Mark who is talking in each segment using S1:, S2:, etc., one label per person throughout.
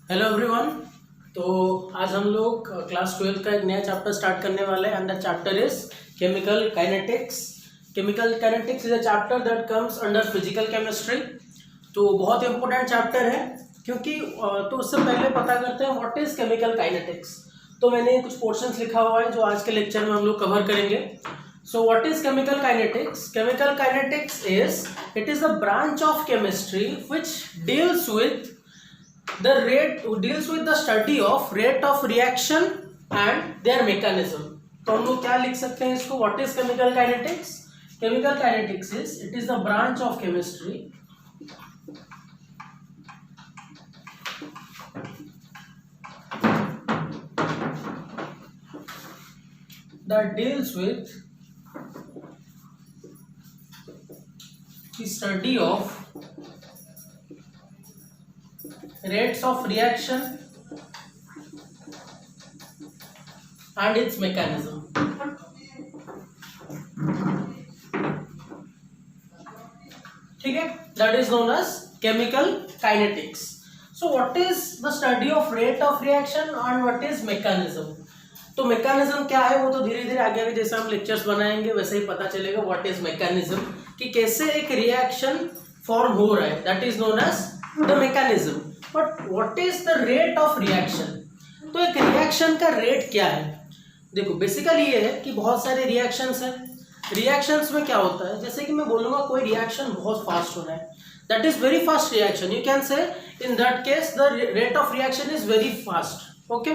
S1: Hello everyone. तो आज हम लोग क्लास 12 का एक नया चैप्टर स्टार्ट करने वाले हैं and the chapter is chemical kinetics. Chemical kinetics is a chapter that comes under physical chemistry. तो बहुत इंपॉर्टेंट चैप्टर है क्योंकि तो उससे पहले पता करते हैं व्हाट इज केमिकल काइनेटिक्स। तो मैंने कुछ पोर्शंस लिखा हुआ है जो आज के लेक्चर में हम लोग कवर करेंगे। So what is chemical kinetics? Chemical kinetics is a branch of chemistry which deals with the study of rate of reaction and their mechanism. तो हम लोग क्या लिख सकते हैं इसको? What is chemical kinetics? Chemical kinetics is a branch of chemistry that deals with the study of rates of reaction and its mechanism. ठीक है, that is known as chemical kinetics. So what is the study of rate of reaction and what is mechanism? तो mechanism क्या है वो तो धीरे धीरे आगे आगे जैसे हम लेक्चर्स बनाएंगे वैसे ही पता चलेगा व्हाट इज मैकेनिज्म, कि कैसे एक रिएक्शन फॉर्म हो रहा है, that is known as the mechanism. But what is the rate of reaction? तो एक रिएक्शन का रेट क्या है? देखो बेसिकली ये है कि बहुत सारे रिएक्शंस हैं। रिएक्शंस में क्या होता है, जैसे कि मैं बोलूँगा कोई रिएक्शन बहुत फास्ट हो रहा है, that is very fast reaction, you can say in that case the rate of reaction is very fast. Okay,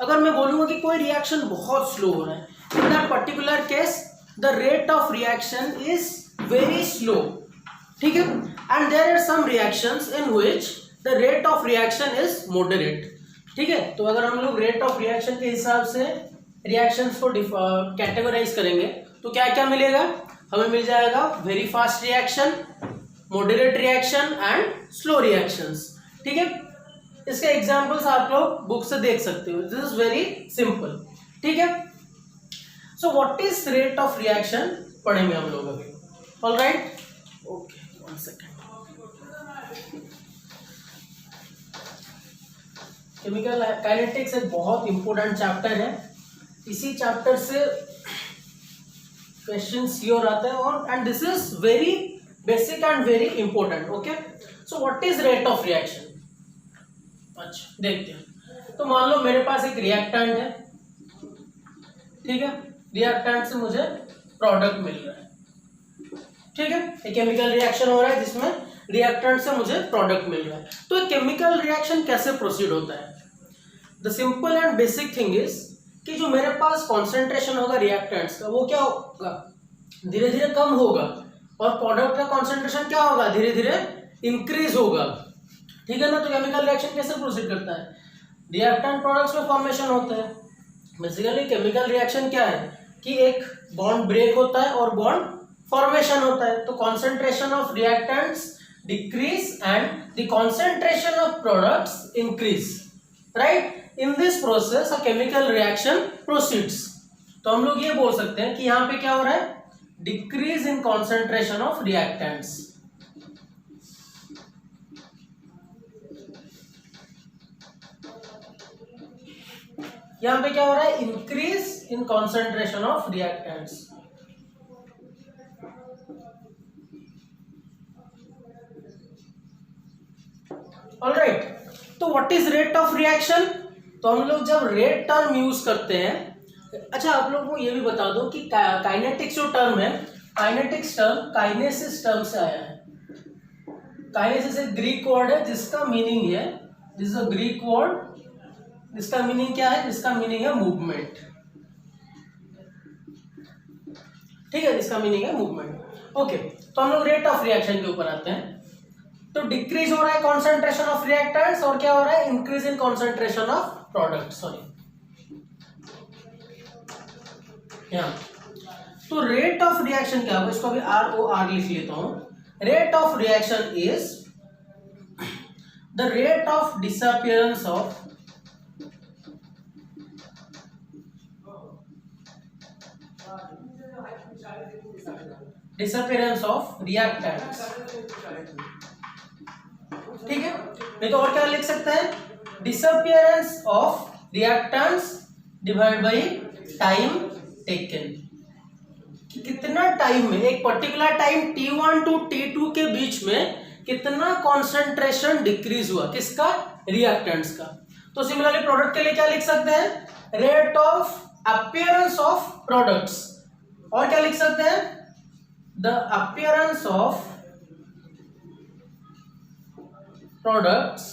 S1: अगर मैं बोलूँगा कि कोई रिएक्शन बहुत स्लो हो रहा है, in that particular case the rate of reaction is very slow. ठीक है, and there are some reactions in which the rate of reaction is moderate. ठीक है, तो अगर हम लोग रेट ऑफ रिएक्शन के हिसाब से रिएक्शंस को कैटेगराइज करेंगे तो क्या क्या मिलेगा? हमें मिल जाएगा very fast reaction, moderate reaction and slow reactions. ठीक है, इसके एग्जांपल्स आप लोग बुक से देख सकते हो, दिस इज वेरी सिंपल। ठीक है, so what is rate of reaction पढ़ेंगे हम लोग अभी। Alright, okay, one second. Chemical kinetics एक बहुत इंपॉर्टेंट चैप्टर है, इसी चैप्टर से क्वेश्चन श्योर आता है और and this is very basic and very important. Okay, so what is rate of reaction? अच्छा देखते हैं। तो मान लो मेरे पास एक रिएक्टेंट है, ठीक है, रिएक्टेंट से मुझे प्रोडक्ट मिल रहा है। ठीक है, एक केमिकल रिएक्शन हो रहा है जिसमें रिएक्टेंट से मुझे प्रोडक्ट मिल रहा है। तो एक केमिकल रिएक्शन कैसे प्रोसीड होता है? The simple and basic thing is कि जो मेरे पास कॉन्सेंट्रेशन होगा रिएक्टेंट्स का वो क्या होगा? धीरे धीरे कम होगा और प्रोडक्ट का कॉन्सेंट्रेशन क्या होगा? धीरे धीरे इंक्रीज होगा। ठीक है ना, तो केमिकल रिएक्शन कैसे प्रोसीड करता है? रिएक्टेंट प्रोडक्ट्स में फॉर्मेशन होता है। बेसिकली केमिकल रिएक्शन क्या है कि एक बॉन्ड ब्रेक होता है और बॉन्ड फॉर्मेशन होता है। तो concentration of reactants decrease and the concentration of products increase, right? In this process a chemical reaction proceeds. तो हम लोग ये बोल सकते हैं कि यहाँ पे क्या हो रहा है? Decrease in concentration of reactants. यहां पे क्या हो रहा है? Increase in concentration of reactants. Alright, तो what is rate of reaction? तो हम लोग जब रेट टर्म यूज करते हैं, अच्छा आप लोगों को ये भी बता दो कि काइनेटिक्स जो टर्म है, काइनेटिक्स टर्म काइनेसिस टर्म से आया है। काइनेसिस एक ग्रीक वर्ड है जिसका मीनिंग है, this is a Greek word, इसका मीनिंग क्या है? इसका मीनिंग है मूवमेंट। ठीक है, इसका मीनिंग है मूवमेंट। ओके, तो हम लोग रेट ऑफ रिएक्शन के ऊपर आते हैं। तो डिक्रीज हो रहा है कॉन्सेंट्रेशन ऑफ रिएक्टेंट्स और क्या हो रहा है? Increase in concentration of product. Sorry, तो रेट ऑफ रिएक्शन क्या होगा? इसको अभी ROR लिख लेता हूं। Rate of reaction is the rate of disappearance of disappearance of reactants. ठीक है, नहीं तो और क्या लिख सकते हैं? Disappearance of reactants divide by time taken, कितना टाइम में, एक particular time T1 to T2 के बीच में कितना कॉन्सेंट्रेशन डिक्रीज हुआ, किसका, रिएक्टेंट्स का। तो सिमिलरली प्रोडक्ट के लिए क्या लिख सकते हैं, rate of appearance of products, और क्या लिख सकते हैं, the appearance of products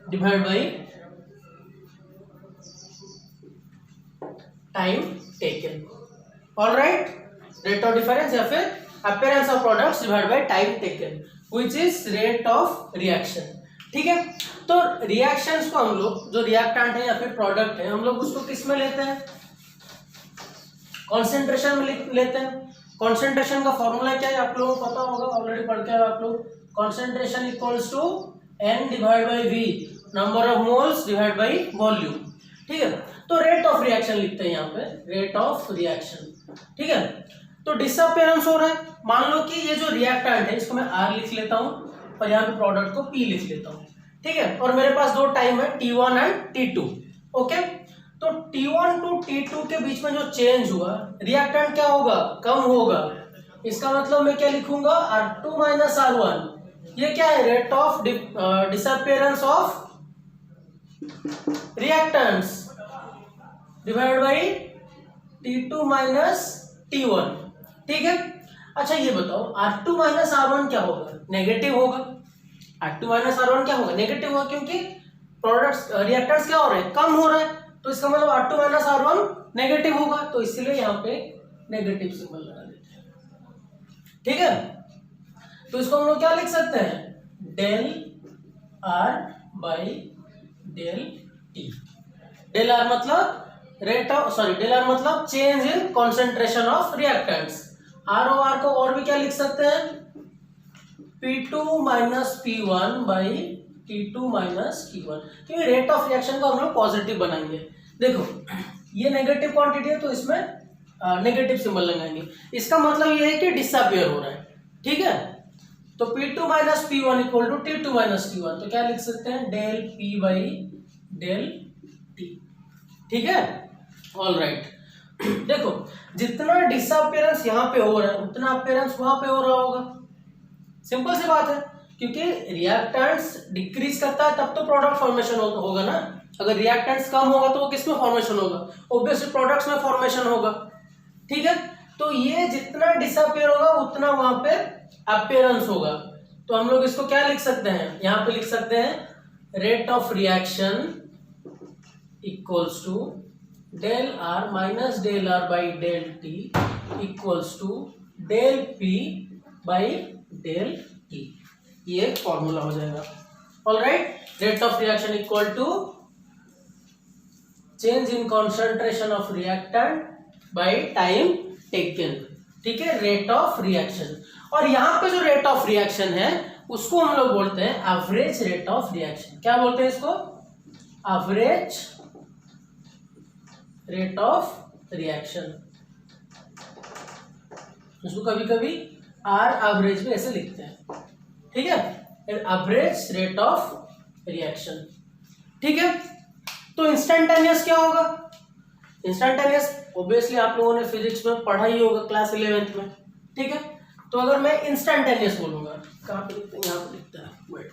S1: divide by time taken. Alright, rate of difference या फिर appearance of products divide by time taken which is rate of reaction. ठीक है, तो रिएक्शंस को हम लोग, जो रिएक्टेंट है या फिर प्रोडक्ट है, हम लोग उसको किस में लेते हैं, कॉन्सेंट्रेशन में लेते हैं। कॉन्सेंट्रेशन का फॉर्मूला क्या है, आप लोगों को पता होगा, ऑलरेडी पढ़ के आए आप लोग। Concentration equals to N divide by V, number of moles divide by volume. ठीक है, तो रेट ऑफ रिएक्शन लिखते हैं यहाँ पे, रेट ऑफ रिएक्शन। ठीक है, तो डिसअपियरेंस हो रहा है, मान लो कि ये जो रिएक्टेंट है इसको मैं R लिख लेता हूँ और यहाँ पे प्रोडक्ट को P लिख लेता हूँ। ठीक है, और मेरे पास दो टाइम है T1 एंड T2। ओके, तो T1 टू T2 के बीच में जो चेंज हुआ, रिएक्टेंट क्या होगा, कम होगा। इसका मतलब मैं क्या लिखूंगा, R2 माइनस R1। ये क्या है, rate of disappearance of reactants divide by T2 minus T1। ठीक है, अच्छा ये बताओ R2 माइनस R1 क्या होगा, नेगेटिव होगा। R2 माइनस R1 क्या होगा, नेगेटिव होगा, क्योंकि प्रोडक्ट्स रिएक्टेंट्स क्या हो रहे हैं, कम हो रहा है, तो इसका मतलब R2 माइनस R1 नेगेटिव होगा, तो इसलिए यहाँ पे नेगेटिव सिंबल लगा देते हैं। ठीक है, तो इसको हम लोग क्या लिख सकते हैं, del R by del T। Del R मतलब rate of, sorry, del R मतलब change in concentration of reactants. ROR को और भी क्या लिख सकते हैं, P2 minus P1 by T2 minus T1, क्योंकि रेट ऑफ रिएक्शन को हम लोग पॉजिटिव बनाएंगे। देखो ये नेगेटिव क्वांटिटी है तो इसमें नेगेटिव सिंबल लगाएंगे, इसका मतलब ये है कि डिसअपियर हो रहा है। ठीक है, तो P2 minus P1 equal to T2 minus T1, तो क्या लिख सकते हैं, del P by del T। ठीक है, ऑल राइट। देखो जितना डिसअपियरेंस यहाँ पे हो रहा है उतना अपीयरेंस वहां पे हो रहा होगा, सिंपल सी बात है, क्योंकि रिएक्टेंट्स डिक्रीज करता है तब तो प्रोडक्ट फॉर्मेशन होगा ना। अगर रिएक्टेंट्स कम होगा तो वो किस में फॉर्मेशन होगा, ऑब्वियसली प्रोडक्ट्स में फॉर्मेशन होगा। ठीक है, तो ये जितना डिसअपियर होगा उतना वहां पे अपीयरेंस होगा, तो हम लोग इसको क्या लिख सकते हैं, यहाँ पे लिख सकते हैं rate of reaction equals to del R minus del R by del T equals to del P by del T। ये फॉर्मूला हो जाएगा। Alright, rate of reaction equal to change in concentration of reactant by time taken. ठीक है, rate of reaction. और यहाँ पे जो rate of reaction है उसको हम लोग बोलते हैं एवरेज रेट ऑफ रिएक्शन। क्या बोलते हैं इसको, एवरेज रेट ऑफ रिएक्शन। उसको कभी कभी R एवरेज भी ऐसे लिखते हैं। ठीक है, एवरेज रेट ऑफ रिएक्शन। ठीक है, तो इंस्टेंटेनियस क्या होगा, इंस्टेंटेनियस ऑब्वियसली आप लोगों ने फिजिक्स में पढ़ा ही होगा क्लास 11th में। ठीक है, तो अगर मैं इंस्टेंटेनियस बोलूंगा, कहाँ पे लिखते हैं, यहाँ पे लिखता है, वेट।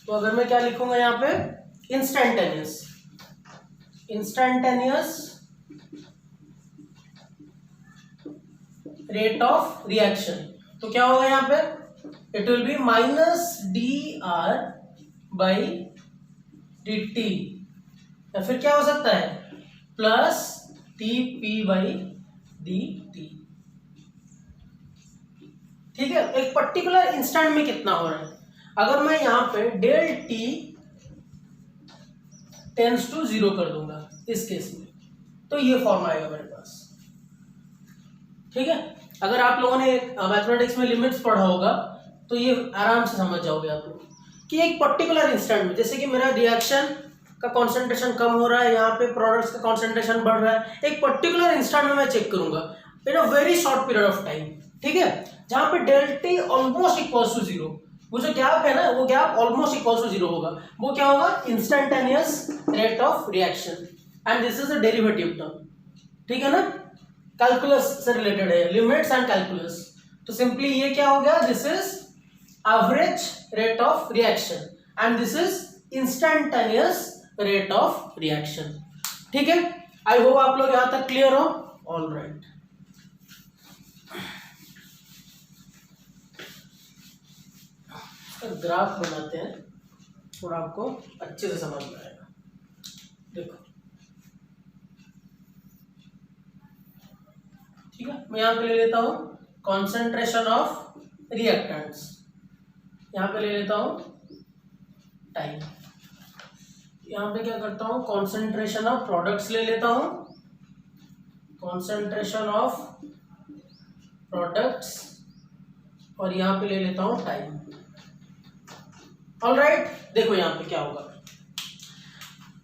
S1: तो अगर मैं क्या लिखूंगा यहाँ पे, instantaneous, instantaneous rate of reaction, तो क्या होगा यहाँ पे, it will be minus dR by dt, या फिर क्या हो सकता है प्लस TP बाई dt। ठीक है, एक पर्टिकुलर इंस्टेंट में कितना हो रहा है, अगर मैं यहाँ पे डेल T टेंस टू 0 कर दूंगा इस केस में, तो ये फॉर्म आएगा मेरे पास। ठीक है, अगर आप लोगों ने मैथमेटिक्स में लिमिट्स पढ़ा होगा तो ये आराम से समझ जाओगे आप लोग कि एक पर्टिकुलर इंस्टेंट में, जैसे कि मेरा रिएक्शन का कॉन्सेंट्रेशन कम हो रहा है, यहाँ पे प्रोडक्ट्स का कॉन्सेंट्रेशन बढ़ रहा है, एक पर्टिकुलर इंस्टेंट में मैं चेक करूंगा in a very short period of time. ठीक है, जहां पे delta T almost equals to zero, वो जो गैप है ना वो gap almost equals to zero होगा, वो क्या होगा, instantaneous rate of reaction, and this is a derivative term, ठीक है ना, कैलकुलस से रिलेटेड है, लिमिट्स एंड कैलकुलस। तो सिंपली ये क्या हो गया, this is average rate of reaction and this is instantaneous rate of reaction, ठीक है। आई होप आप लोग यहां तक क्लियर हो, ऑल राइट। ग्राफ बनाते हैं, थोड़ा आपको अच्छे से समझ में आएगा। देखो ठीक है, मैं यहाँ पे ले लेता हूँ कॉन्सेंट्रेशन ऑफ रिएक्टेंट्स, यहाँ पे ले लेता हूँ टाइम, यहाँ पे क्या करता हूँ कॉन्सेंट्रेशन ऑफ प्रोडक्ट्स ले लेता हूँ, कॉन्सेंट्रेशन ऑफ प्रोडक्ट्स, और यहाँ पे ले लेता हूँ टाइम। ऑलराइट, देखो यहाँ पे क्या होगा,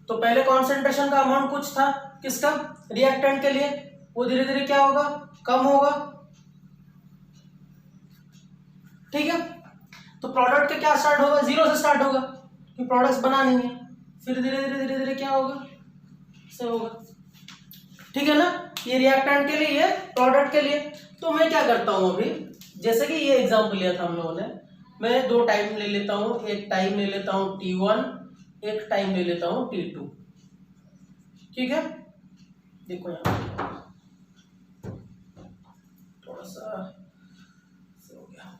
S1: तो पहले कॉन्सेंट्रेशन का अमाउंट कुछ था, किसका, रिएक्टेंट के लिए, वो धीरे धीरे क्या होगा, कम होगा, ठीक है। तो प्रोडक्ट का क्या स्टार्ट होगा, जीरो से स्टार्ट होगा क्योंकि प्रोडक्ट्स बना नहीं है, फिर धीरे धीरे क्या होगा, से होगा, ठीक है ना। ये रिएक्टेंट के लिए, ये प्रोडक्ट के लिए। तो मैं क्या करता हूं अभी, जैसे कि ये एग्जांपल लिया था हम लोगों ने, मैं दो टाइम ले लेता हूं, एक टाइम ले लेता हूं T1, एक टाइम ले लेता हूं T2, ठीक है। देखो यहाँ थोड़ा सा हो गया,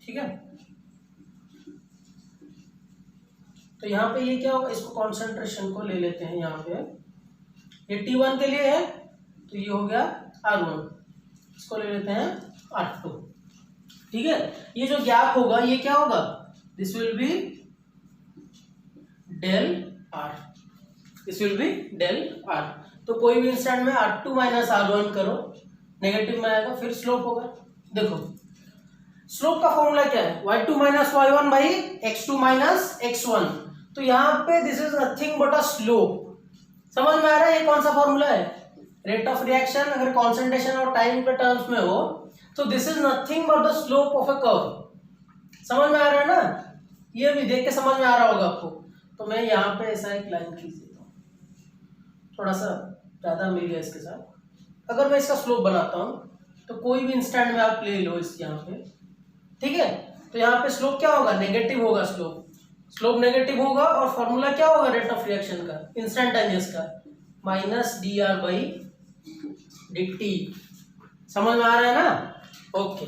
S1: ठीक है। तो यहाँ पे ये क्या होगा, इसको कॉन्सेंट्रेशन को ले लेते हैं, यहाँ पे ये T1 के लिए है तो ये हो गया R1, इसको ले लेते हैं R2, ठीक है। ये जो गैप होगा ये क्या होगा, this will be del R, this will be del R। तो कोई भी इंस्टेंट में R2 माइनस R1 करो, नेगेटिव में आएगा, फिर स्लोप होगा। देखो स्लोप का फॉर्मूला क्या है, y2 minus y1 by x2 minus x1। तो यहाँ पे this is nothing but a slope, समझ में आ रहा है ये कौन सा फॉर्मूला है, रेट ऑफ रिएक्शन अगर कॉन्सेंट्रेशन और टाइम के टर्म्स में हो तो this is nothing but the slope of a curve, समझ में आ रहा है ना, ये भी देख के समझ में आ रहा होगा आपको। तो मैं यहाँ पे ऐसा एक लाइन खींच देता हूँ, थोड़ा सा ज्यादा मिल गया इसके साथ। अगर मैं इसका स्लोप बनाता हूँ तो कोई भी इंस्टेंट में आप ले लो इस यहाँ पे, ठीक है। तो यहाँ पे स्लोप क्या होगा, नेगेटिव होगा, स्लोप नेगेटिव होगा, और फॉर्मूला क्या होगा रेट ऑफ रिएक्शन का, इंस्टेंटेनियस का, माइनस dr बाई dt, समझ में आ रहा है ना, ओके।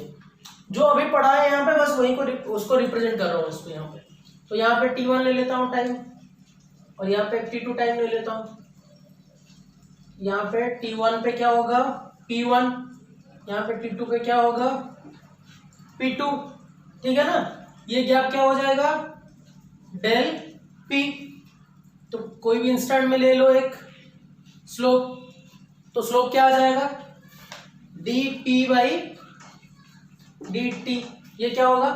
S1: जो अभी पढ़ा है यहाँ पे बस वही को उसको रिप्रेजेंट कर रहा हूँ इसको यहाँ पे। तो यहाँ पे T1 ले लेता हूँ टाइम, और यहाँ पे T2 टाइम ले लेता हूँ। यहाँ पे T1 पे क्या होगा P1, यहाँ पे T2 पे क्या होगा P2, ठीक है ना। ये गैप क्या हो जाएगा, डेल P। तो कोई भी इंस्टेंट में ले लो एक स्लोप, तो स्लोप क्या आ जाएगा, dP बाई dt, ये क्या होगा,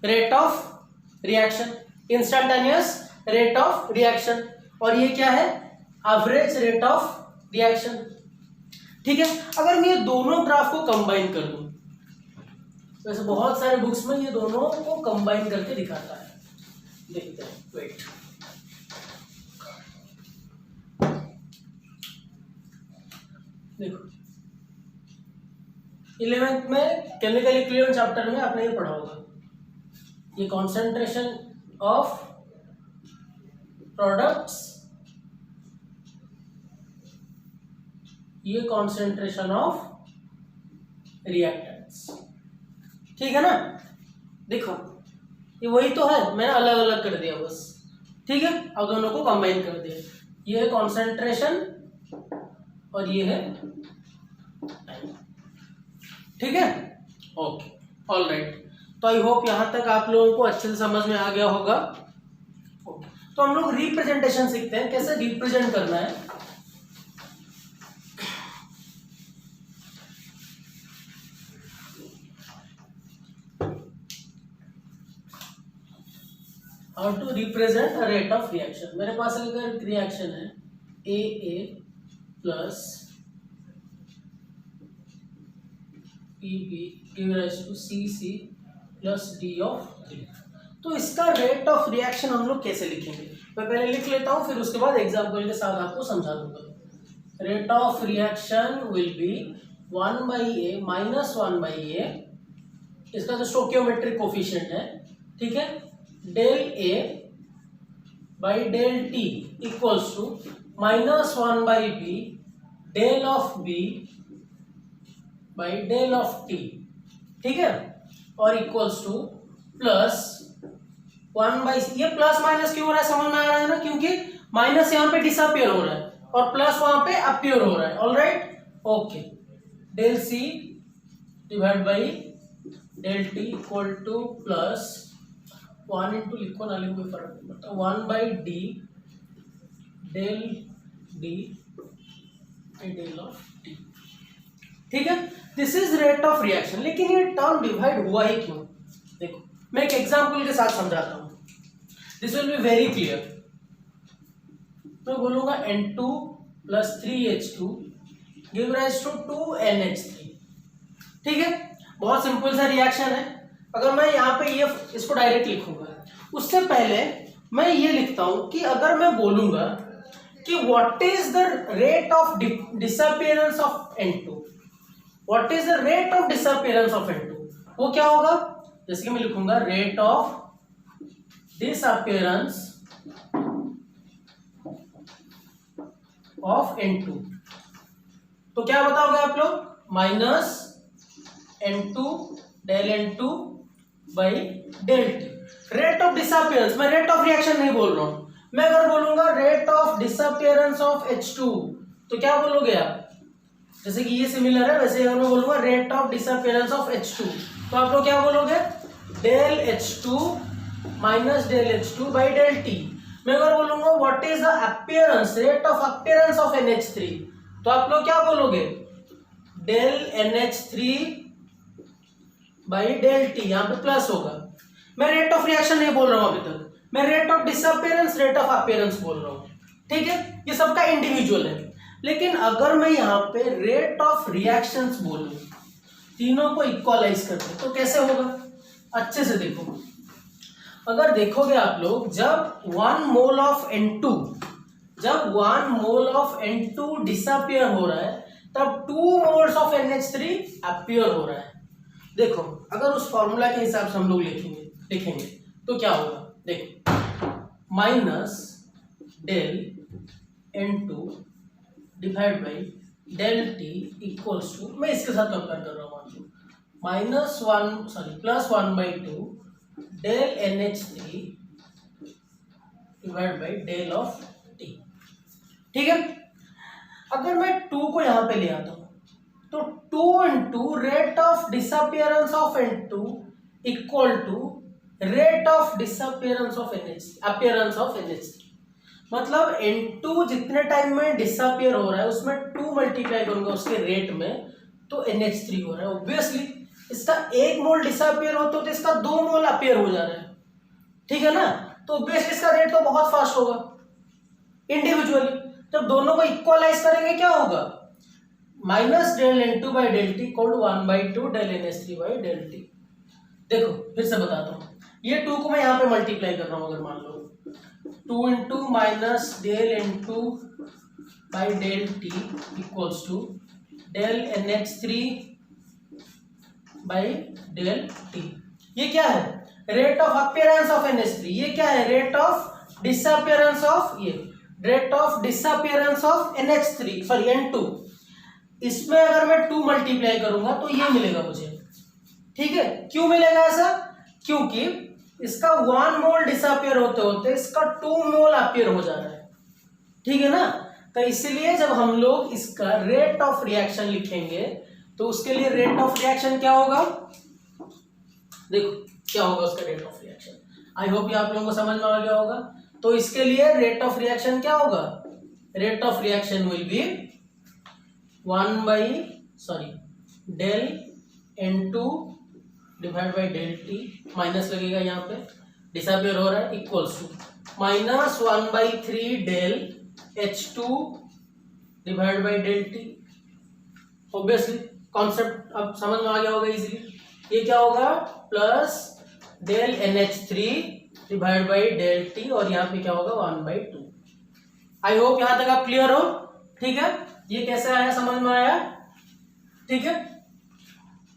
S1: rate of reaction, instantaneous rate of reaction, और ये क्या है, एवरेज रेट ऑफ रिएक्शन, ठीक है। अगर मैं ये दोनों ग्राफ को कंबाइन कर दूं, वैसे बहुत सारे बुक्स में ये दोनों को कंबाइन करके दिखाता है, देखते हैं, वेट, देखो 11th में केमिकल इक्विलिब्रियम चैप्टर में आपने ये पढ़ा होगा, ये कॉन्सेंट्रेशन ऑफ प्रोडक्ट्स, ये कॉन्सेंट्रेशन ऑफ रिएक्टेंट्स, ठीक है ना। देखो ये वही तो है, मैंने अलग अलग कर दिया बस, ठीक है। अब दोनों को कंबाइन कर दिया, ये है कॉन्सेंट्रेशन और ये है टाइम, ठीक है, ओके, ऑल राइट। तो आई होप यहां तक आप लोगों को अच्छे से समझ में आ गया होगा, ओके। तो हम लोग रिप्रेजेंटेशन सीखते हैं, कैसे रिप्रेजेंट करना है। How to represent rate of reaction. मेरे पास अगर रिएक्शन है AA plus b B give rise to c C plus d of D. तो इसका रेट ऑफ रिएक्शन हम लोग कैसे लिखेंगे, मैं पहले लिख लेता हूं, फिर उसके बाद एग्जांपल के साथ आपको समझा दूंगा। Rate of reaction will be 1/a minus 1/a, इसका जो स्टोकियोमेट्रिक कोफिशिएंट है, ठीक है, del a by del T equals to minus 1/b del of b by del of T, ठीक है, और इक्वल्स टू प्लस 1/, ये प्लस माइनस क्यों हो रहा है समझ में आ रहा है ना, क्योंकि माइनस यहाँ पे डिसअपियर हो रहा है और प्लस वहां पे अपियर हो रहा है। Alright, okay, del C divide by del T equal to plus 1 into लिखो ना लिखो फर्क नहीं पड़ता, 1/d del D del of T, ठीक है। This is rate of reaction. लेकिन ये टर्म डिवाइड हुआ ही क्यों, देखो मैं एक एग्जांपल के साथ समझाता हूं, this will be very clear. मैं बोलूंगा N2 plus 3H2 give rise to 2NH3, ठीक है, बहुत सिंपल सा रिएक्शन है। अगर मैं यहाँ पे ये इसको डायरेक्ट लिखूंगा, उससे पहले मैं ये लिखता हूं कि अगर मैं बोलूंगा कि what is the rate of disappearance of N2, what is the rate of disappearance of N2, वो क्या होगा, जैसे कि मैं लिखूंगा rate of disappearance of N2, तो क्या बताओगे आप लोग, minus N2 del N2 by del T. Rate of disappearance, मैं रेट ऑफ रिएक्शन नहीं बोल रहा हूं, मैं अगर बोलूंगा rate of disappearance of H2 तो क्या बोलोगे आप, जैसे कि ये सिमिलर है वैसे अगर मैं बोलूंगा rate of disappearance of H2 तो आप लोग क्या बोलोगे, del H2 minus del H2 by del T. मैं अगर बोलूंगा what is the appearance, rate of appearance of NH3 तो आप लोग क्या बोलोगे, del NH3 by del T, यहां पे प्लस होगा। मैं रेट ऑफ रिएक्शन नहीं बोल रहा हूं अभी तक, मैं rate of disappearance rate of appearance बोल रहा हूं, ठीक है, ये सबका इंडिविजुअल है। लेकिन अगर मैं यहाँ पे रेट ऑफ रिएक्शंस बोलूं, तीनों को इक्वलाइज करते तो कैसे होगा, अच्छे से देखो। अगर देखोगे आप लोग, जब 1 मोल ऑफ N2, जब 1 मोल ऑफ N2 डिसअपियर हो रहा है तब 2 मोल्स ऑफ NH3 अपीयर हो रहा है। देखो अगर उस फॉर्मूला के हिसाब से हम लोग लिखेंगे तो क्या होगा, देखो minus del N2 divide by del T equals to, मैं इसके साथ कंपेयर कर रहा हूँ, plus 1/2 del NH3 divide by del of T, ठीक है। अगर मैं 2 को यहां पे ले आता हूं तो 2 into rate of disappearance of N2 equal to rate of disappearance of appearance of NH3, मतलब N2 जितने टाइम में डिसअपियर हो रहा है उसमें 2 मल्टीप्लाई करूंगा उसके रेट में तो NH3 हो रहा है। ऑब्वियसली इसका 1 मोल डिसअपियर होता तो इसका 2 मोल अपीयर हो जा रहा है, ठीक है ना, तो ऑब्वियसली इसका रेट तो बहुत फास्ट होगा इंडिविजुअली। जब दोनों को इक्वलाइज करेंगे क्या होगा, minus del N2 by del T equal to 1/2 del NH3 by del T. देखो फिर से बताता हूँ, ये 2 को मैं यहाँ पे मल्टीप्लाई कर रहा हूँ, अगर मान लो 2 into minus del N2 by del T equals to del NH3 by del T. ये क्या है, rate of appearance of NH3, ये क्या है, रेट ऑफ डिसअपियरेंस ऑफ, ये rate of disappearance of NH3 sorry N2। इसमें अगर मैं 2 मल्टीप्लाई करूंगा तो ये मिलेगा मुझे, ठीक है। क्यों मिलेगा ऐसा, क्योंकि इसका 1 मोल डिसअपियर होते होते इसका 2 मोल अपीयर हो जा रहा है, ठीक है ना। तो इसलिए जब हम लोग इसका रेट ऑफ रिएक्शन लिखेंगे तो उसके लिए रेट ऑफ रिएक्शन क्या होगा, देखो क्या होगा उसका rate of reaction, I hope ये आप लोगों को समझ में आ गया होगा। तो इसके लिए रेट ऑफ रिएक्शन क्या होगा, rate of reaction will be del N2 divide by del T, minus लगेगा यहाँ पे डिसअपियर हो रहा है, equals to minus 1/3 del H2 divide by del T. Obviously concept अब समझ में आ गया होगा इजीली। ये क्या होगा plus del NH3 divide by del T, और यहाँ पे क्या होगा 1/2। आई होप यहां तक आप क्लियर हो। ठीक है, ये कैसे आया समझ में आया। ठीक है,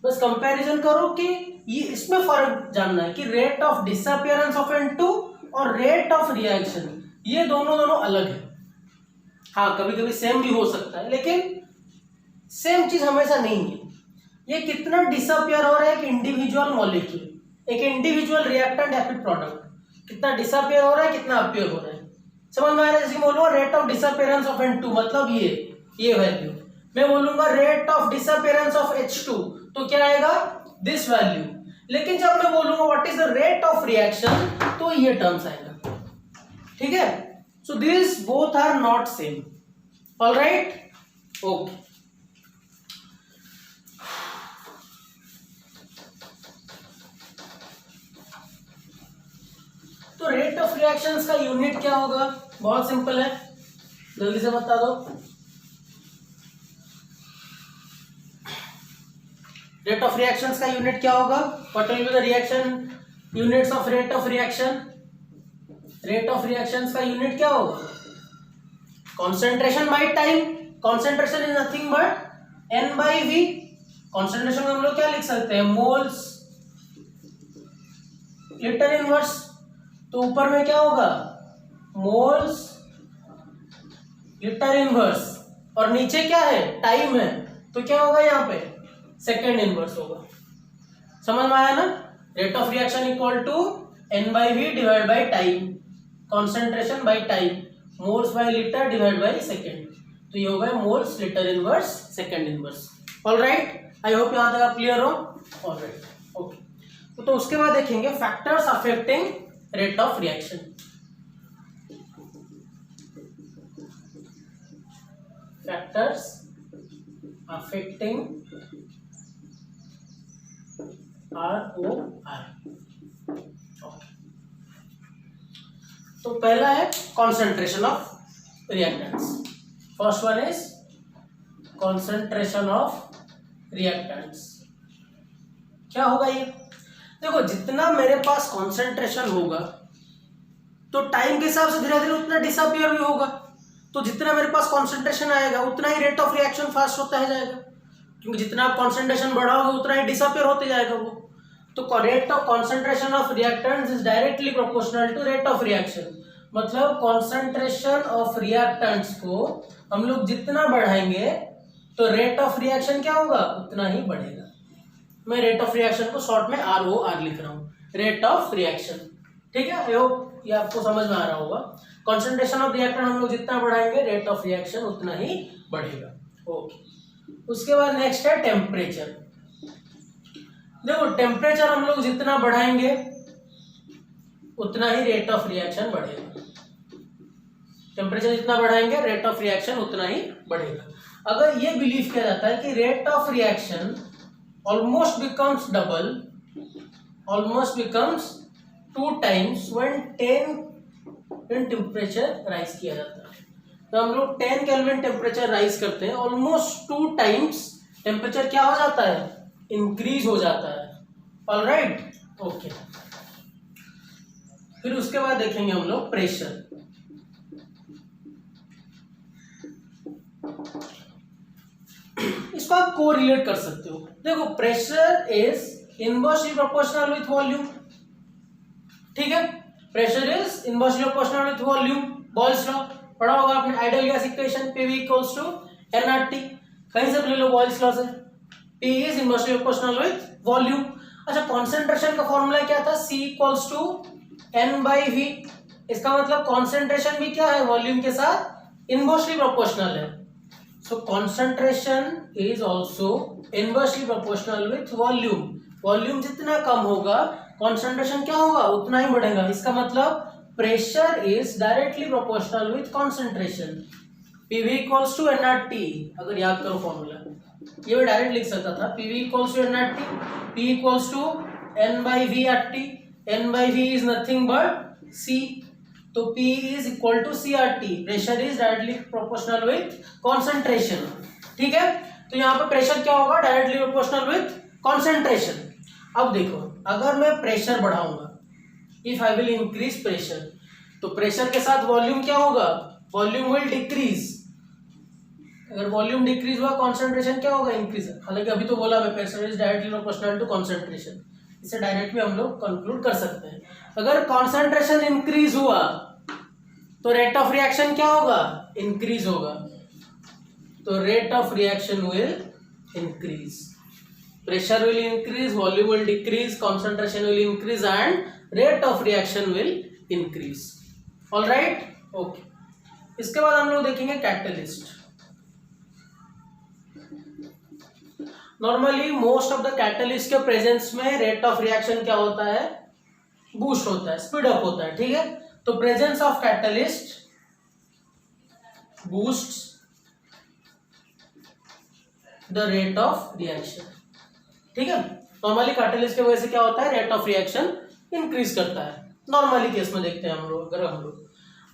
S1: बस कंपैरिजन करो कि ये इसमें फर्क जानना है कि rate of disappearance of N2 और रेट ऑफ रिएक्शन, ये दोनों अलग है। हाँ कभी कभी सेम भी हो सकता है, लेकिन सेम चीज हमेशा नहीं है। ये कितना डिसअपियर हो रहा है एक इंडिविजुअल मॉलिक्यूल, एक इंडिविजुअल रिएक्टेंट या फिर प्रोडक्ट, कितना डिसअपियर हो रहा है कितना अपियर हो रहा है, समझ में आ रहा है। जैसे बोलूंगा rate of disappearance of N2 मतलब ये वैल्यू, मैं बोलूंगा rate of disappearance of H2 तो क्या आएगा दिस वैल्यू। लेकिन जब मैं बोलूंगा what is the rate of reaction तो ये टर्म्स आएगा। ठीक है, so this both are not same. Alright, okay. तो रेट ऑफ रिएक्शंस का यूनिट क्या होगा, बहुत सिंपल है, जल्दी से बता दो। रेट ऑफ रिएक्शंस का यूनिट क्या होगा, what will be the reaction units of rate of reaction. Rate of reactions का यूनिट क्या होगा, concentration by time. Concentration is nothing but N/V। Concentration को हम लोग क्या लिख सकते हैं, मोल्स लीटर इनवर्स। तो ऊपर में क्या होगा मोल्स लीटर इनवर्स, और नीचे क्या है टाइम है, तो क्या होगा यहाँ पे सेकेंड इनवर्स होगा। समझ में आया ना। Rate of reaction equal to N/V divide by time, concentration by time, moles by litre divide by second, तो ये होगा moles litre inverse second inverse. Alright, I hope यहां तक आप क्लियर हो। Alright, okay. तो उसके बाद देखेंगे factors affecting rate of reaction. Factors affecting ROR। तो पहला है concentration of reactants. First one is concentration of reactants. क्या होगा ये, देखो जितना मेरे पास कॉन्सेंट्रेशन होगा तो टाइम के हिसाब से धीरे धीरे उतना डिसअपियर भी होगा। तो जितना मेरे पास कॉन्सेंट्रेशन आएगा उतना ही रेट ऑफ रिएक्शन फास्ट होता है जाएगा, क्योंकि जितना आप कॉन्सेंट्रेशन बढ़ाओगे उतना ही डिसअपियर होते जाएगा वो। तो rate of concentration of reactants is directly proportional to rate of reaction. मतलब कॉन्सेंट्रेशन ऑफ रिएक्टेंट्स को हम लोग जितना बढ़ाएंगे तो रेट ऑफ रिएक्शन क्या होगा उतना ही बढ़ेगा। मैं रेट ऑफ रिएक्शन को शॉर्ट में ROR लिख रहा हूँ, रेट ऑफ रिएक्शन। ठीक है, आई होप ये आपको समझ में आ रहा होगा। कॉन्सेंट्रेशन ऑफ रिएक्टेंट हम लोग जितना बढ़ाएंगे रेट ऑफ रिएक्शन उतना ही बढ़ेगा। ओके, उसके बाद नेक्स्ट है टेम्परेचर। देखो टेम्परेचर हम लोग जितना बढ़ाएंगे उतना ही रेट ऑफ रिएक्शन बढ़ेगा। टेम्परेचर जितना बढ़ाएंगे रेट ऑफ रिएक्शन उतना ही बढ़ेगा। अगर ये बिलीव किया जाता है कि rate of reaction almost becomes double, almost becomes 2 times when 10 temperature rise किया जाता है। तो हम लोग 10 केल्विन टेम्परेचर राइज करते हैं, ऑलमोस्ट 2 टाइम्स टेम्परेचर क्या हो जाता है इंक्रीज हो जाता है। Alright, okay. फिर उसके बाद देखेंगे हम लोग प्रेशर। इसको आप कोरिलेट कर सकते हो। देखो pressure is inversely proportional with volume. ठीक है, pressure is inversely proportional with volume. Boyle's law पढ़ा होगा आपने, ideal gas equation PV equals to nRT। कहीं से ले लो बॉयल्स लॉ से, P is inversely proportional with volume. अच्छा, कॉन्सेंट्रेशन का फॉर्मूला क्या था, C इक्वल्स टू N/V। इसका मतलब कॉन्सेंट्रेशन भी क्या है वॉल्यूम के साथ इनवर्सली प्रोपोर्शनल है। So concentration is also inversely proportional with volume. Volume जितना कम होगा कॉन्सेंट्रेशन क्या होगा उतना ही बढ़ेगा। इसका मतलब pressure is directly proportional with concentration. PV equals to nRT। अगर याद करो फॉर्मूला, ये मैं डायरेक्ट लिख सकता था, PV equals to nRT, P equals to N/V RT। N/V is nothing but C। तो P is equal to CRT, pressure is directly proportional with concentration. ठीक है, तो यहाँ पे प्रेशर क्या होगा, डायरेक्टली प्रोपोर्शनल विथ कॉन्सेंट्रेशन। अब देखो, अगर मैं प्रेशर बढ़ाऊंगा, if I will increase pressure, तो प्रेशर के साथ वॉल्यूम क्या होगा, वॉल्यूम विल डिक्रीज। अगर वॉल्यूम डिक्रीज हुआ, कॉन्सेंट्रेशन क्या होगा, इंक्रीज। हालांकि अभी तो बोला मैं pressure is directly proportional to concentration, इसे डायरेक्टली हम लोग कंक्लूड कर सकते हैं। अगर कॉन्सेंट्रेशन इंक्रीज हुआ तो रेट ऑफ रिएक्शन क्या होगा, इंक्रीज होगा। तो rate of reaction will increase, pressure will increase, volume will decrease, concentration will increase and rate of reaction will increase. Alright, okay. इसके बाद हम लोग देखेंगे catalyst. Normally most of the catalyst के प्रेजेंस में रेट ऑफ रिएक्शन क्या होता है, बूस्ट होता है, स्पीड अप होता है। ठीक है, तो presence of catalyst boosts the rate of reaction. ठीक है, नॉर्मली कैटलिस्ट की वजह से क्या होता है, रेट ऑफ रिएक्शन इंक्रीज करता है। नॉर्मली केस में देखते हैं हम लोग, अगर हम लोग,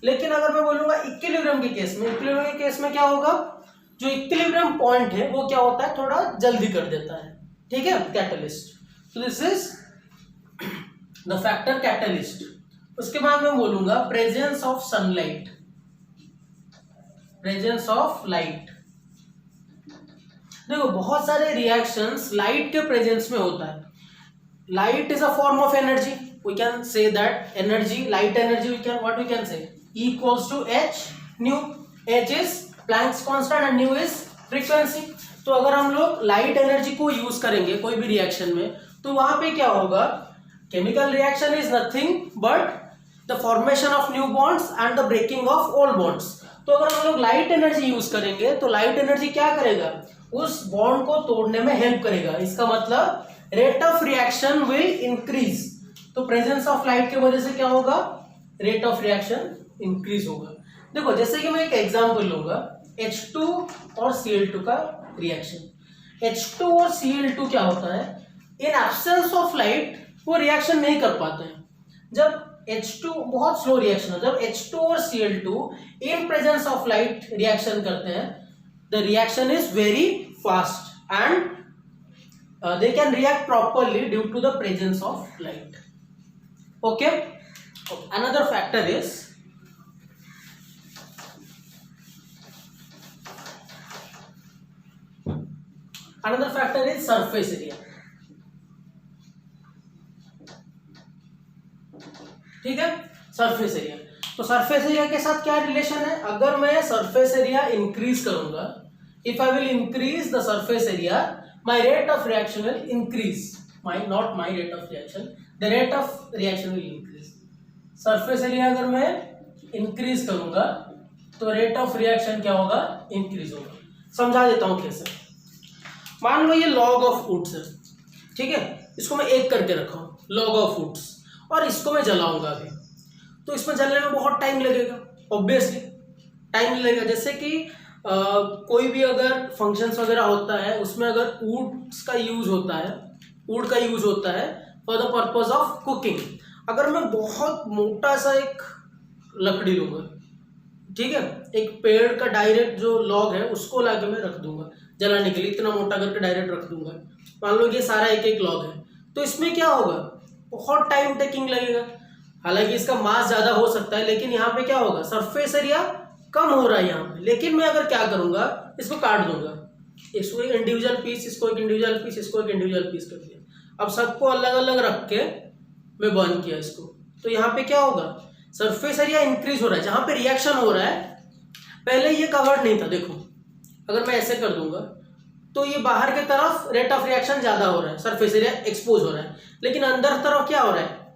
S1: लेकिन अगर मैं बोलूंगा इक्विलिब्रियम के केस में, इक्विलिब्रियम के केस में क्या होगा, जो इक्विलिब्रियम पॉइंट है वो क्या होता है, थोड़ा जल्दी कर देता है। ठीक है, कैटलिस्ट। तो this is the factor catalyst. उसके बाद मैं बोलूंगा presence of sunlight, presence of light. देखो, बहुत सारे रिएक्शंस लाइट के प्रेजेंस में होता है। Light is a form of energy, we can say that energy, light energy, we can what we can say, E equals to h nu, h is Planck's constant and nu is frequency। तो अगर हम लोग light energy को use करेंगे कोई भी reaction में, तो वहां पे क्या होगा, chemical reaction is nothing but the formation of new bonds and the breaking of old bonds. तो अगर हम लोग लाइट एनर्जी यूज करेंगे तो लाइट एनर्जी क्या करेगा, उस बॉन्ड को तोड़ने में हेल्प करेगा। इसका मतलब rate of reaction will increase. तो प्रेजेंस ऑफ लाइट की वजह से क्या होगा, रेट ऑफ रिएक्शन इंक्रीज होगा। देखो, जैसे कि मैं एक एग्जांपल लूंगा, H2 और Cl2 का रिएक्शन। H2 और Cl2 क्या होता है, इन एब्सेंस ऑफ लाइट वो रिएक्शन नहीं कर पाते हैं। जब H2 बहुत स्लो रिएक्शन है, जब H2 और Cl2 in presence of light reaction करते हैं, the reaction is very fast and they can react properly due to the presence of light. Okay, another factor is another factor is surface area। ठीक है, surface area. तो surface area के साथ क्या relation है, अगर मैं सरफेस एरिया इंक्रीज करूंगा, if I will increase the surface area, my rate of reaction will increase, not my rate of reaction, the rate of reaction will increase. Surface area अगर मैं increase करूंगा तो rate of reaction क्या होगा, increase होगा। समझा देता हूं कैसे। मान लो ये लॉग ऑफ वुड्स है, ठीक है, इसको मैं एक करके रखा हूँ, लॉग ऑफ वुड्स, और इसको मैं जलाऊंगा अभी, तो इसमें जलने में बहुत टाइम लगेगा, ऑब्वियसली टाइम लगेगा। जैसे कि कोई भी अगर फंक्शंस वगैरह होता है, उसमें अगर वुड्स का यूज होता है, वुड का यूज होता है for the purpose of cooking. अगर मैं बहुत मोटा सा एक लकड़ी लूंगा, ठीक है, एक पेड़ का डायरेक्ट जो लॉग है उसको लाके मैं रख दूंगा जलाने के लिए, इतना मोटा करके डायरेक्ट रख दूंगा। मान लो ये सारा एक एक लॉग है, तो इसमें क्या होगा, बहुत टाइम टेकिंग लगेगा। हालांकि इसका मास ज्यादा हो सकता है, लेकिन यहाँ पे क्या होगा, सरफेस एरिया कम हो रहा है यहाँ पे। लेकिन मैं अगर क्या करूंगा, इसको काट दूंगा, इसको एक इंडिविजुअल पीस, इसको एक इंडिविजुअल पीस, इसको एक इंडिविजुअल पीस कर दिया। अब सबको अलग अलग रख के मैं बर्न किया इसको, तो यहाँ पे क्या होगा, सरफेस एरिया इंक्रीज हो रहा है। जहां पे रिएक्शन हो रहा है, पहले ये कवर्ड नहीं था, देखो अगर मैं ऐसे कर दूंगा तो ये बाहर की तरफ रेट ऑफ रिएक्शन ज्यादा हो रहा है, सरफेस एरिया एक्सपोज हो रहा है। लेकिन अंदर तरफ क्या हो रहा है,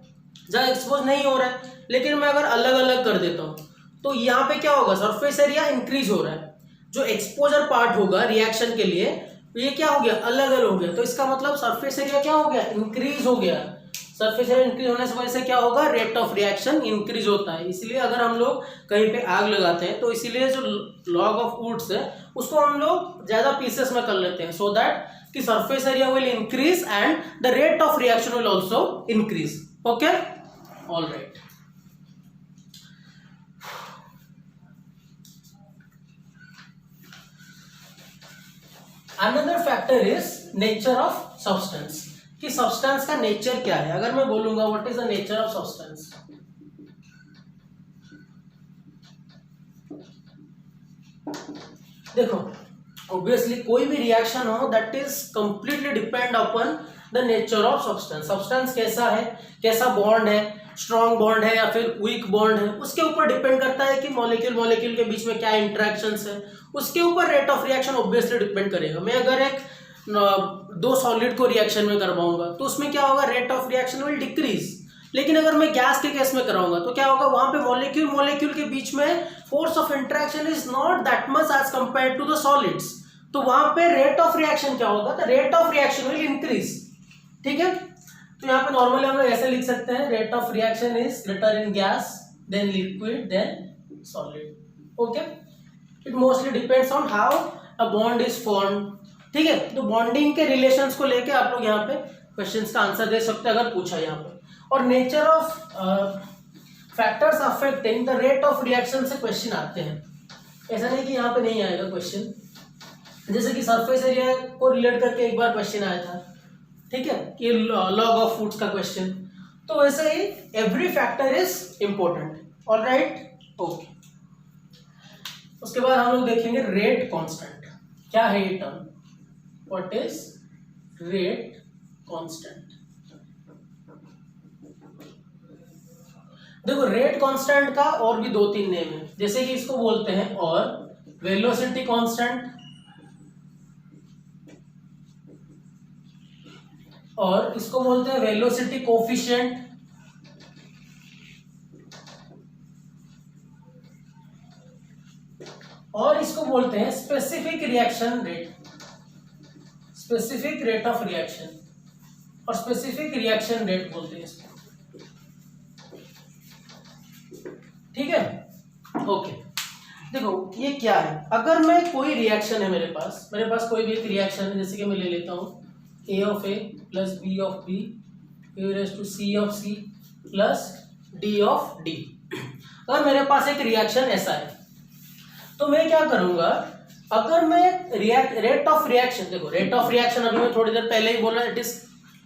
S1: जहां एक्सपोज नहीं हो रहा है। लेकिन मैं अगर अलग अलग कर देता हूं तो यहाँ पे क्या होगा, सरफेस एरिया इंक्रीज हो रहा है। जो एक्सपोजर पार्ट होगा रिएक्शन के लिए, ये क्या हो गया, अलग अलग हो गया। तो इसका मतलब सरफेस एरिया क्या हो गया, इंक्रीज हो गया। सरफेस एरिया इंक्रीज होने से वजह से क्या होगा, रेट ऑफ रिएक्शन इंक्रीज होता है। इसलिए अगर हम लोग कहीं पे आग लगाते हैं तो इसीलिए जो लॉग ऑफ वुड्स है उसको हम लोग ज्यादा पीसेस में कर लेते हैं, सो दैट कि surface area will increase and the rate of reaction will also increase. Okay, all right. Another factor is nature of substance, कि सब्सटेंस का नेचर क्या है। अगर मैं बोलूंगा what is the nature of substance, देखो obviously कोई भी रिएक्शन हो that is completely depend upon the nature of substance. Substance कैसा है, कैसा बॉन्ड है, स्ट्रॉन्ग बॉन्ड है या फिर वीक बॉन्ड है, उसके ऊपर डिपेंड करता है कि मॉलिक्यूल मॉलिक्यूल के बीच में क्या इंटरेक्शंस है, उसके ऊपर rate of reaction obviously depend करेगा। मैं अगर एक दो सॉलिड को रिएक्शन में करवाऊंगा तो उसमें क्या होगा, rate of reaction will decrease. लेकिन अगर मैं गैस के केस में कराऊंगा तो क्या होगा, वहां पे मॉलिक्यूल मॉलिक्यूल के बीच में force of interaction is not that much as compare to the solids, तो वहां पे रेट ऑफ रिएक्शन क्या होगा, the rate of reaction will increase. ठीक है, तो यहाँ पे नॉर्मली हम लोग ऐसे लिख सकते हैं, rate of reaction is greater in gas than liquid than solid. Okay, it mostly depends on how a bond is formed. ठीक है, तो बॉन्डिंग के रिलेशंस को लेके आप लोग यहाँ पे क्वेश्चंस का आंसर दे सकते हैं अगर पूछा यहाँ पे। और nature of factors affecting the rate of reaction से क्वेश्चन आते हैं, ऐसा नहीं कि यहाँ पे नहीं आएगा क्वेश्चन। जैसे कि सरफेस एरिया को रिलेट करके एक बार क्वेश्चन आया था, ठीक है, कि लॉग ऑफ फूड्स का क्वेश्चन। तो वैसे ही every factor is important. Alright, okay. उसके बाद हम लोग देखेंगे रेट कांस्टेंट। क्या है ये term, what is rate constant. देखो रेट कांस्टेंट का और भी दो तीन नेम है, जैसे कि इसको बोलते हैं और वेलोसिटी कांस्टेंट, और इसको बोलते हैं वेलोसिटी कोफिशिएंट, और इसको बोलते हैं specific reaction rate, specific rate of reaction, और स्पेसिफिक रिएक्शन रेट बोलते हैं इसको। ठीक है, ओके। देखो ये क्या है, अगर मैं कोई रिएक्शन है मेरे पास कोई भी एक रिएक्शन है, जैसे कि मैं ले लेता हूं A of A plus B of B raised to C of C plus D of D। अगर मेरे पास एक रिएक्शन ऐसा है तो मैं क्या करूंगा, अगर मैं रेट ऑफ रिएक्शन, देखो रेट ऑफ रिएक्शन अभी मैं थोड़ी देर पहले ही बोला, it is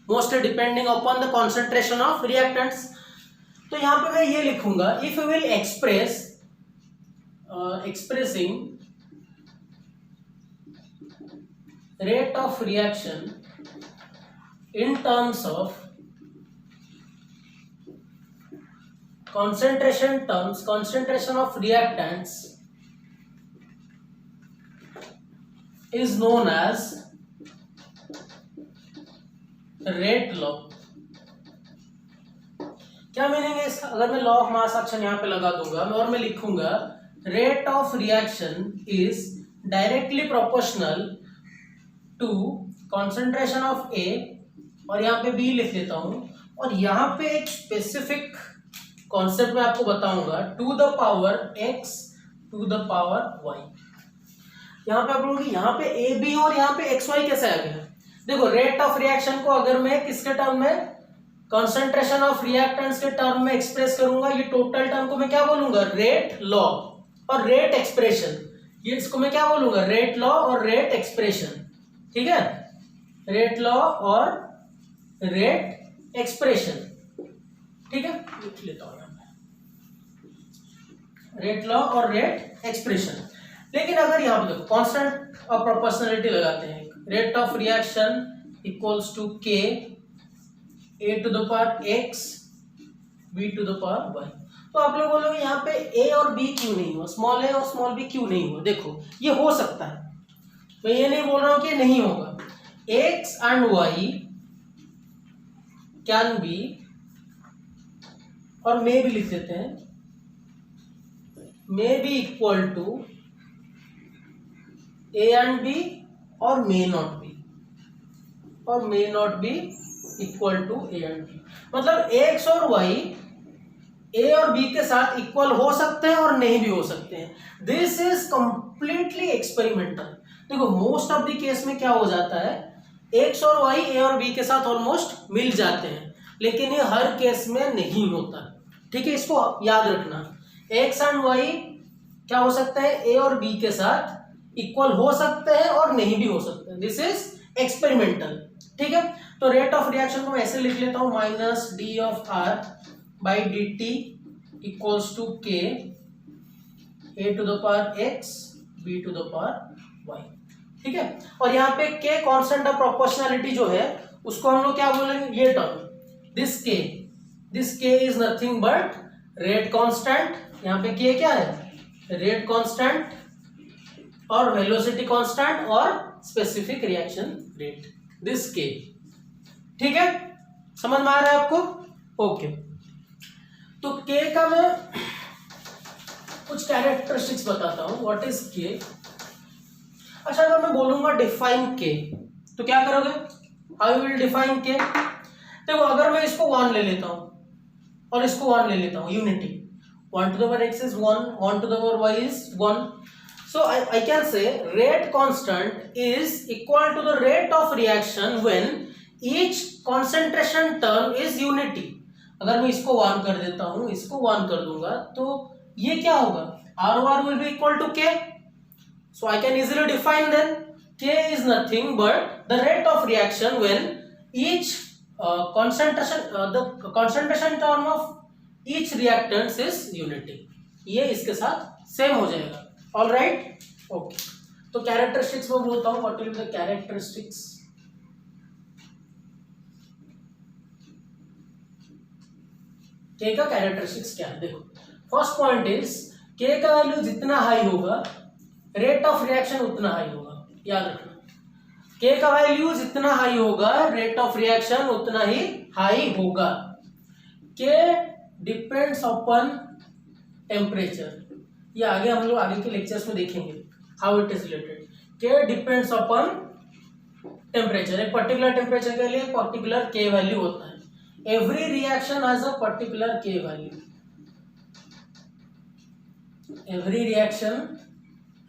S1: mostly depending upon the concentration of reactants. तो यहां पे मैं ये लिखूंगा, if you will expressing rate of reaction in terms of concentration of reactants is known as rate law। क्या मीनिंग है इसका, अगर मैं लॉ ऑफ मास एक्शन यहां पे लगा दूंगा मैं और मैं लिखूंगा rate of reaction is directly proportional to concentration of A, और यहाँ पे B लिख लेता हूं, और यहाँ पे एक स्पेसिफिक कॉन्सेप्ट मैं आपको बताऊंगा, to the power X to the power Y। यहाँ पे आप लोगों की यहाँ पे AB और यहाँ पे XY कैसे आ गया। देखो रेट ऑफ रिएक्शन को अगर मैं किसके टर्म में, कॉन्सेंट्रेशन ऑफ रिएक्टेंट्स के टर्म में एक्सप्रेस करूंगा, ये टोटल टर्म को मैं क्या बोलूंगा, रेट लॉ और रेट एक्सप्रेशन, ये इसको मैं क्या बोलूंगा, रेट लॉ और रेट एक्सप्रेशन। ठीक है, रेट लॉ और रेट एक्सप्रेशन। ठीक है, लिख लेता हूं रेट लॉ और रेट एक्सप्रेशन। लेकिन अगर यहां पर देखो कांस्टेंट ऑफ प्रोपोर्शनलिटी लगाते हैं, rate of reaction equals to K A to the power X B to the power Y। तो आप लोग बोलोगे यहाँ पे A और B क्यों नहीं हुआ, स्मॉल A और स्मॉल B क्यों नहीं हुआ। देखो ये हो सकता है, मैं ये नहीं बोल रहा हूं कि नहीं होगा। X and Y can be, और मे भी लिख देते हैं, may be equal to A and B, और मे नॉट बी, और may not be equal to A and B। मतलब X और Y A और B के साथ इक्वल हो सकते हैं और नहीं भी हो सकते हैं। This is completely experimental. देखो मोस्ट ऑफ द केस में क्या हो जाता है, X और Y A और B के साथ ऑलमोस्ट मिल जाते हैं, लेकिन ये हर केस में नहीं होता। ठीक है, इसको याद रखना, X एंड Y क्या हो सकता है, A और B के साथ इक्वल हो सकते हैं और नहीं भी हो सकते हैं, दिस इज एक्सपेरिमेंटल। ठीक है, तो रेट ऑफ रिएक्शन को मैं ऐसे लिख लेता हूं, minus D of R by D T equals to K A to the power X B to the power Y. ठीक है, और यहाँ पे के कांस्टेंट ऑफ प्रोपोर्शनैलिटी जो है उसको हम लोग क्या बोलेंगे, ये टर्म दिस के is nothing but rate constant. यहाँ पे के क्या है, रेट कांस्टेंट और वेलोसिटी कांस्टेंट और स्पेसिफिक रिएक्शन रेट, दिस के। ठीक है, समझ में आ रहा है आपको? ओके, तो के का मैं कुछ कैरेक्टरिस्टिक्स बताता हूं, व्हाट इज के। अच्छा, अगर मैं बोलूंगा डिफाइन के तो क्या करोगे, हाउ विल डिफाइन के। देखो, अगर मैं इसको 1 ले लेता हूं और इसको 1 ले लेता हूं, unity 1 to the power x is 1, 1 to the power y is 1. So I can say rate constant is equal to the rate of reaction when each concentration term is unity. अगर मैं इसको 1 कर देता हूं, इसको 1 कर दूंगा, तो ये क्या होगा, R will be equal to K. So I can easily define then K is nothing but the rate of reaction when each the concentration term of each reactants is unity. ये इसके साथ सेम हो जाएगा। All right, okay, तो characteristics में बोलता हूँ, what will be the characteristics. के का कैरेक्टरिस्टिक्स क्या है, देखो, फर्स्ट पॉइंट इज के का वैल्यू जितना हाई होगा रेट ऑफ रिएक्शन उतना हाई होगा, याद रखना। के का वैल्यू जितना हाई होगा रेट ऑफ रिएक्शन उतना ही हाई होगा। के डिपेंड्स अपॉन टेम्परेचर, ये आगे हम लोग आगे के लेक्चर्स में देखेंगे how it is related. K depends upon temperature, एक पर्टिकुलर टेम्परेचर के लिए पर्टिकुलर के वैल्यू होता है। Every reaction has a particular K value, every reaction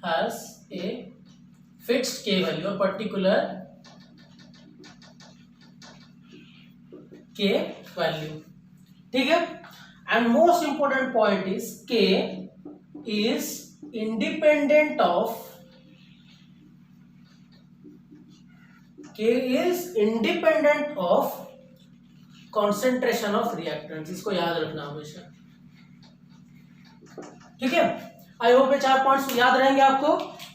S1: has a fixed K value, a particular K value. ठीक है, and most important point is K is independent of concentration of reactants, इसको याद रखना हमेशा। ठीक है, आई होप ये 4 points याद रहेंगे आपको।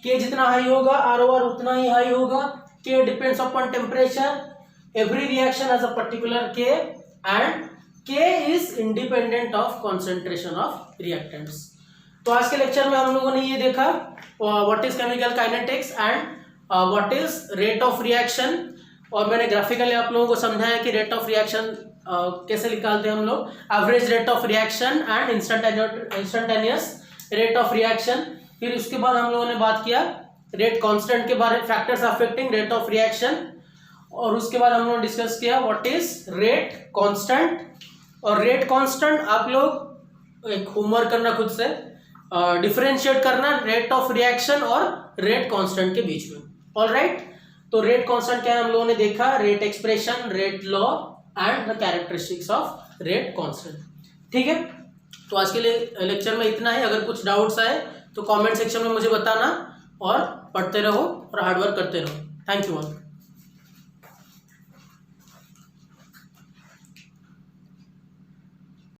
S1: K जितना हाई होगा ROR उतना ही हाई होगा। K depends upon temperature, every reaction has a particular K and K is independent of concentration of reactants। तो आज के लेक्चर में हम लोगों ने ये देखा what is chemical kinetics and what is rate of reaction, और मैंने ग्राफिकली आप लोगों को समझाया कि रेट ऑफ रिएक्शन कैसे निकालते हैं हम लोग, average rate of reaction and instantaneous rate of reaction. फिर उसके बाद हम लोगों ने बात किया रेट कांस्टेंट के बारे में, factors affecting rate of reaction, और उसके बाद हम लोगों ने डिस्कस किया व्हाट इज रेट कांस्टेंट। और रेट कांस्टेंट आप लोग एक होमवर्क करना खुद से, डिफरेंशिएट करना रेट ऑफ रिएक्शन और रेट कांस्टेंट के बीच में। ऑल राइट, तो रेट कांस्टेंट क्या है हम लोगों ने देखा, rate expression, rate law and the characteristics of rate constant. ठीक है, तो आज के लिए लेक्चर में इतना है। अगर कुछ डाउट्स आए तो कमेंट सेक्शन में मुझे बताना, और पढ़ते रहो और हार्डवर्क करते रहो। Thank you all.